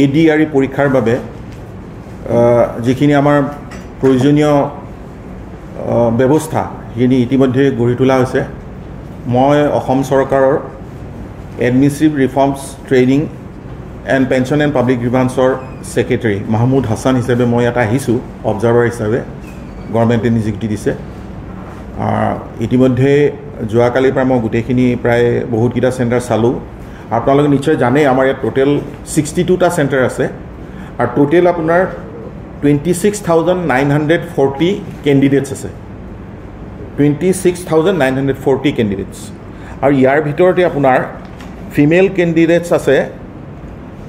ADRE পৰীক্ষাৰ বাবে যিখিনি আমাৰ প্ৰয়োজনীয় ব্যৱস্থা সেইখিনি ইতিমধ্যে গঢ়ি তোলা হৈছে। মই অসম চৰকাৰৰ administrative reforms training and pension and public গ্ৰিভান্সৰ ছেক্ৰেটাৰী মাহমুদ হাছান হিচাপে মই ইয়াত আহিছোঁ অবজাৰ্ভাৰ হিচাপে। গভৰ্ণমেণ্টে নিযুক্তি দিছে। ইতিমধ্যে যোৱাকালিৰ পৰা মই গোটেইখিনি প্ৰায় বহুতকেইটা চেণ্টাৰ চালোঁ। আপোনালোকে নিশ্চয় জানে আমাৰ ইয়াত টোটেল 62টা চেণ্টাৰ আছে আৰু টোটেল আপোনাৰ 26,940 কেণ্ডিডেটছ আছে। 26,940 কেণ্ডিডেটছ আৰু ইয়াৰ ভিতৰতে আপোনাৰ ফিমেল কেণ্ডিডেটছ আছে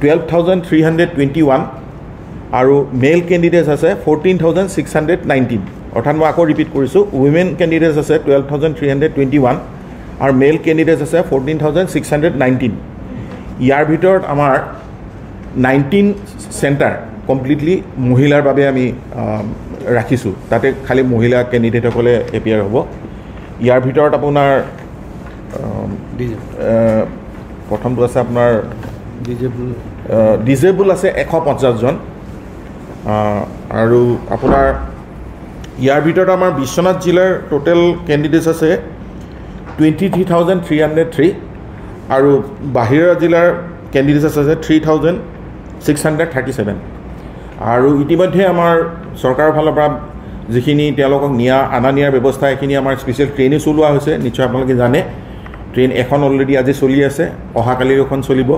12,321 আৰু মেল কেণ্ডিডেটছ আছে 14,619। অৰ্থাৎ মই আকৌ ৰিপিট কৰিছোঁ, উইমেন কেণ্ডিডেটছ আছে 12,321 আৰু মেল কেণ্ডিডেটছ আছে 14,619। ইয়াৰ ভিতৰত আমাৰ 19 চেণ্টাৰ কমপ্লিটলি মহিলাৰ বাবে আমি ৰাখিছোঁ। তাতে খালি মহিলা কেণ্ডিডেটসকলে এপিয়াৰ হ'ব। ইয়াৰ ভিতৰত আপোনাৰ প্ৰথমটো আছে আপোনাৰ ডিজেবল আছে 150 জন আৰু আপোনাৰ ইয়াৰ ভিতৰত আমাৰ বিশ্বনাথ জিলাৰ টোটেল কেণ্ডিডেটছ আছে 23,303 আৰু বাহিৰা জিলাৰ কেণ্ডিডেটছ আছে 3,637 আৰু ইতিমধ্যে আমাৰ চৰকাৰৰ ফালৰ পৰা যিখিনি তেওঁলোকক অনা নিয়াৰ ব্যৱস্থা এইখিনি আমাৰ স্পেচিয়েল ট্ৰেইনো চলোৱা হৈছে। নিশ্চয় আপোনালোকে জানে ট্ৰেইন এখন অলৰেডি আজি চলি আছে, অহাকালিও এখন চলিব।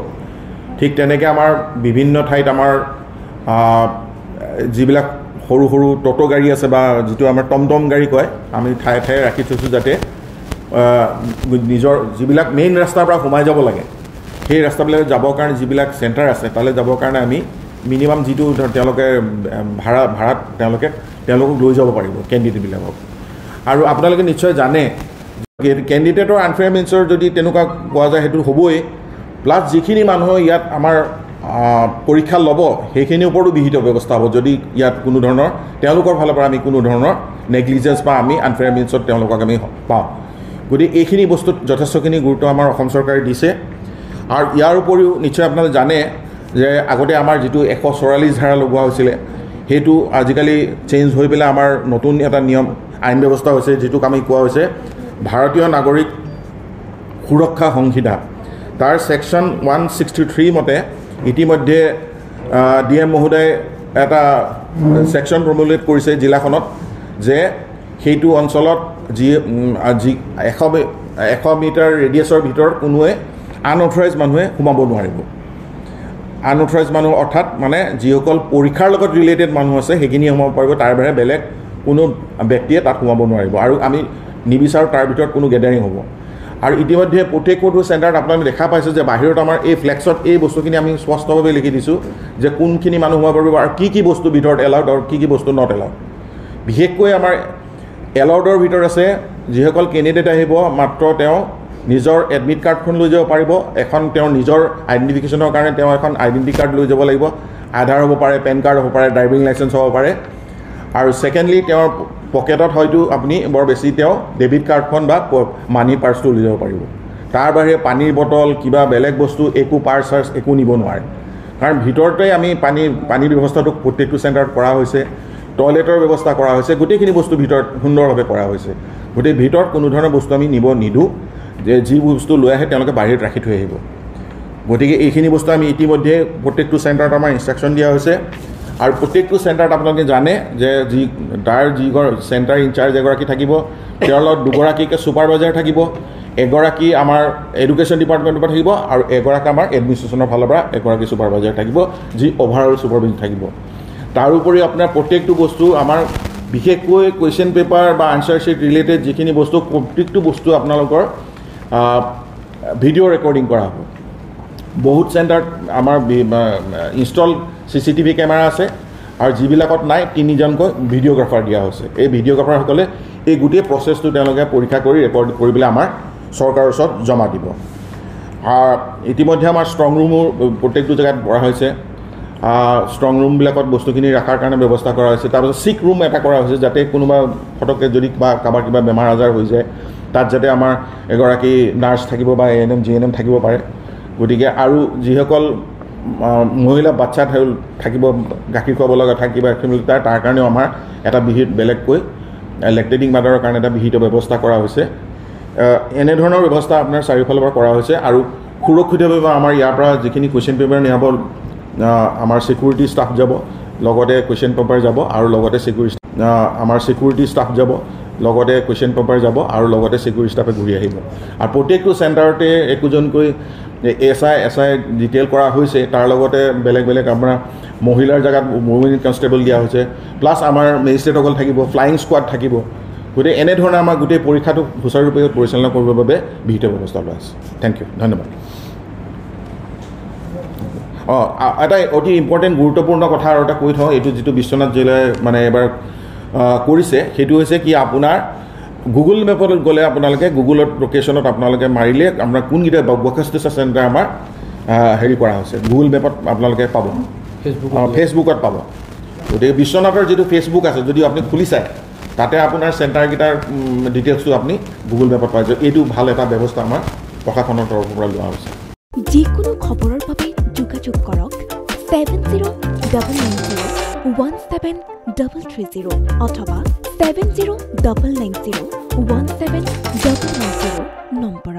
ঠিক তেনেকৈ আমাৰ বিভিন্ন ঠাইত আমাৰ যিবিলাক সৰু সৰু ট'টো গাড়ী আছে বা যিটো আমাৰ টমটম গাড়ী কয়, আমি ঠায়ে ঠায়ে ৰাখি থৈছোঁ যাতে নিজৰ যিবিলাক মেইন ৰাস্তাৰ পৰা সোমাই যাব লাগে সেই ৰাস্তাবিলাকত যাবৰ কাৰণে যিবিলাক চেণ্টাৰ আছে তালৈ যাবৰ কাৰণে আমি মিনিমাম যিটো তেওঁলোকে ভাড়াত তেওঁলোকক লৈ যাব পাৰিব কেণ্ডিডেটবিলাকক। আৰু আপোনালোকে নিশ্চয় জানে কেণ্ডিডেটৰ আনফেয়াৰ মিনছৰ যদি তেনেকুৱা পোৱা যায় সেইটো হ'বই, প্লাছ যিখিনি মানুহ ইয়াত আমাৰ পৰীক্ষা ল'ব সেইখিনিৰ ওপৰতো বিহিত ব্যৱস্থা হ'ব যদি ইয়াত কোনো ধৰণৰ তেওঁলোকৰ ফালৰ পৰা আমি কোনো ধৰণৰ নেগলিজেঞ্চ বা আমি আনফেয়াৰ মিনছত তেওঁলোকক আমি পাওঁ। গতিকে এইখিনি বস্তুত যথেষ্টখিনি গুৰুত্ব আমাৰ অসম চৰকাৰে দিছে। আৰু ইয়াৰ উপৰিও নিশ্চয় আপোনালোকে জানে যে আগতে আমাৰ যিটো 144 ধাৰা লগোৱা হৈছিলে সেইটো আজিকালি চেঞ্জ হৈ পেলাই আমাৰ নতুন এটা নিয়ম আইন ব্যৱস্থা হৈছে, যিটোক আমি কোৱা হৈছে ভাৰতীয় নাগৰিক সুৰক্ষা সংহিতা। তাৰ ছেকশ্যন 163 মতে ইতিমধ্যে DM মহোদয়ে এটা ছেকশ্যন প্ৰমুলেট কৰিছে জিলাখনত যে সেইটো অঞ্চলত যি 100 মিটাৰ ৰেডিয়াছৰ ভিতৰত কোনোৱে আনঅথৰাইজ মানুহে সোমাব নোৱাৰিব। আনঅথৰাইজ মানুহ অৰ্থাৎ মানে যিসকল পৰীক্ষাৰ লগত ৰিলেটেড মানুহ আছে সেইখিনি সোমাব পাৰিব, তাৰ বাহিৰে বেলেগ কোনো ব্যক্তিয়ে তাত সোমাব নোৱাৰিব। আৰু আমি নিবিচাৰোঁ তাৰ ভিতৰত কোনো গেডাৰিং হ'ব। আৰু ইতিমধ্যে প্ৰত্যেকটো চেণ্টাৰত আপোনালোকে দেখা পাইছে যে বাহিৰত আমাৰ এই ফ্লেক্সত এই বস্তুখিনি আমি স্পষ্টভাৱে লিখি দিছোঁ যে কোনখিনি মানুহ সোমাব পাৰিব আৰু কি বস্তু ভিতৰত এলাউড আৰু কি বস্তু নট এলাউড। বিশেষকৈ আমাৰ এলাউডৰ ভিতৰত আছে যিসকল কেণ্ডিডেট আহিব মাত্ৰ তেওঁ নিজৰ এডমিট কাৰ্ডখন লৈ যাব পাৰিব, এখন তেওঁৰ নিজৰ আইডেণ্টিফিকেশ্যনৰ কাৰণে তেওঁ এখন আইডেণ্টি কাৰ্ড লৈ যাব লাগিব, আধাৰ হ'ব পাৰে, পেন কাৰ্ড হ'ব পাৰে, ড্ৰাইভিং লাইচেঞ্চ হ'ব পাৰে। আৰু ছেকেণ্ডলি তেওঁৰ পকেটত হয়তো আপুনি বৰ বেছি তেওঁ ডেবিট কাৰ্ডখন বা মানি পাৰ্চটো লৈ যাব পাৰিব। তাৰ বাহিৰে পানীৰ বটল কিবা বেলেগ বস্তু একো পাৰ্চ একো নিব নোৱাৰে, কাৰণ ভিতৰতে আমি পানীৰ ব্যৱস্থাটো প্ৰত্যেকটো চেণ্টাৰত কৰা হৈছে, টয়লেটৰ ব্যৱস্থা কৰা হৈছে, গোটেইখিনি বস্তু ভিতৰত সুন্দৰভাৱে কৰা হৈছে। গতিকে ভিতৰত কোনো ধৰণৰ বস্তু আমি নিব নিদিওঁ, যে যি বস্তু লৈ আহে তেওঁলোকে বাহিৰত ৰাখি থৈ আহিব। গতিকে এইখিনি বস্তু আমি ইতিমধ্যে প্ৰত্যেকটো চেণ্টাৰত আমাৰ ইনষ্ট্ৰাকশ্যন দিয়া হৈছে। আৰু প্ৰত্যেকটো চেণ্টাৰত আপোনালোকে জানে যে তাৰ চেণ্টাৰ ইনচাৰ্জ এগৰাকী থাকিব, তেওঁৰ লগত দুগৰাকীকৈ ছুপাৰভাইজাৰ থাকিব, এগৰাকী আমাৰ এডুকেশ্যন ডিপাৰ্টমেণ্টৰ পৰা থাকিব আৰু এগৰাকী আমাৰ এডমিনিষ্ট্ৰেশ্যনৰ ফালৰ পৰা এগৰাকী ছুপাৰভাইজাৰ থাকিব, যি অভাৰঅল ছুপাৰভিজন থাকিব। তাৰোপৰি আপোনাৰ প্ৰত্যেকটো বস্তু আমাৰ বিশেষকৈ কুৱেশ্যন পেপাৰ বা আনচাৰ শ্বীট ৰিলেটেড যিখিনি বস্তু প্ৰত্যেকটো বস্তু আপোনালোকৰ ভিডিঅ' ৰেকৰ্ডিং কৰা হ'ব। বহুত চেণ্টাৰত আমাৰ ইনষ্টল CCTV কেমেৰা আছে আৰু যিবিলাকত নাই 3জনকৈ ভিডিঅ'গ্ৰাফাৰ দিয়া হৈছে। এই ভিডিঅ'গ্ৰাফাৰসকলে এই গোটেই প্ৰচেছটো তেওঁলোকে পৰীক্ষা কৰি ৰেকৰ্ড কৰি পেলাই আমাৰ চৰকাৰৰ ওচৰত জমা দিব। ইতিমধ্যে আমাৰ ষ্ট্ৰং ৰুমো প্ৰত্যেকটো জেগাত কৰা হৈছে। ষ্ট্ৰং ৰুমবিলাকত বস্তুখিনি ৰখাৰ কাৰণে ব্যৱস্থা কৰা হৈছে। তাৰপিছত চিক ৰুম এটা কৰা হৈছে, যাতে কোনোবা ফটককৈ যদি কাৰোবাৰ কিবা বেমাৰ আজাৰ হৈ যায় তাত যাতে আমাৰ এগৰাকী নাৰ্ছ থাকিব বা ANM GNM থাকিব পাৰে। গতিকে আৰু যিসকল মহিলা বাচ্চা থাকিব গাখীৰ খুৱাব লগা থাকিব তাৰ কাৰণেও আমাৰ এটা বিহিত বেলেগকৈ লেক্টেটিং মাদাৰৰ কাৰণে এটা বিহিত ব্যৱস্থা কৰা হৈছে এনেধৰণৰ ব্যৱস্থা আপোনাৰ চাৰিওফালৰ পৰা কৰা হৈছে আৰু সুৰক্ষিতভাৱে আমাৰ ইয়াৰ পৰা যিখিনি কুৱেশ্যন পেপাৰ নিয়াব আমাৰ ছিকিউৰিটি ষ্টাফ যাব লগতে কুৱেশ্যন পেপাৰ যাব আৰু লগতে আমাৰ ছিকিউৰিটি ষ্টাফ যাব লগতে কুৱেশ্যন পেপাৰ যাব আৰু লগতে ছিকিউৰিটি ষ্টাফে ঘূৰি আহিব আৰু প্ৰত্যেকটো চেণ্টাৰতে একোজনকৈ এছ আই ডিটেইল কৰা হৈছে তাৰ লগতে বেলেগ বেলেগ আপোনাৰ মহিলাৰ জেগাত উইমেন কনষ্টেবল দিয়া হৈছে প্লাছ আমাৰ মেজিষ্ট্ৰেটসকল থাকিব ফ্লাইং স্কোৱাড থাকিব গতিকে এনেধৰণে আমাৰ গোটেই পৰীক্ষাটো সুচাৰুৰূপে পৰিচালনা কৰিবৰ বাবে বিহিত ব্যৱস্থা লোৱা আছে থেংক ইউ ধন্যবাদ এটা অতি ইম্পৰ্টেণ্ট গুৰুত্বপূৰ্ণ কথা আৰু এটা কৈ থওঁ এইটো যিটো বিশ্বনাথ জিলাই মানে এবাৰ কৰিছে সেইটো হৈছে কি আপোনাৰ গুগল মেপত গ'লে আপোনালোকে গুগলত লোকেশ্যনত আপোনালোকে মাৰিলে আপোনাৰ কোনকেইটা বয়সস্থ চেণ্টাৰ আমাৰ হেৰি কৰা হৈছে গুগল মেপত আপোনালোকে পাব ফেচবুকত পাব গতিকে বিশ্বনাথৰ যিটো ফেচবুক আছে যদি আপুনি খুলি চায় তাতে আপোনাৰ চেণ্টাৰকেইটাৰ ডিটেইলছটো আপুনি গুগল মেপত পাই যায় এইটো ভাল এটা ব্যৱস্থা আমাৰ প্ৰশাসনৰ তৰফৰ পৰা লোৱা হৈছে যিকোনো খবৰৰ বাবে যোগাযোগ কৰক 7090173330 অথবা 7099017990 নম্বৰত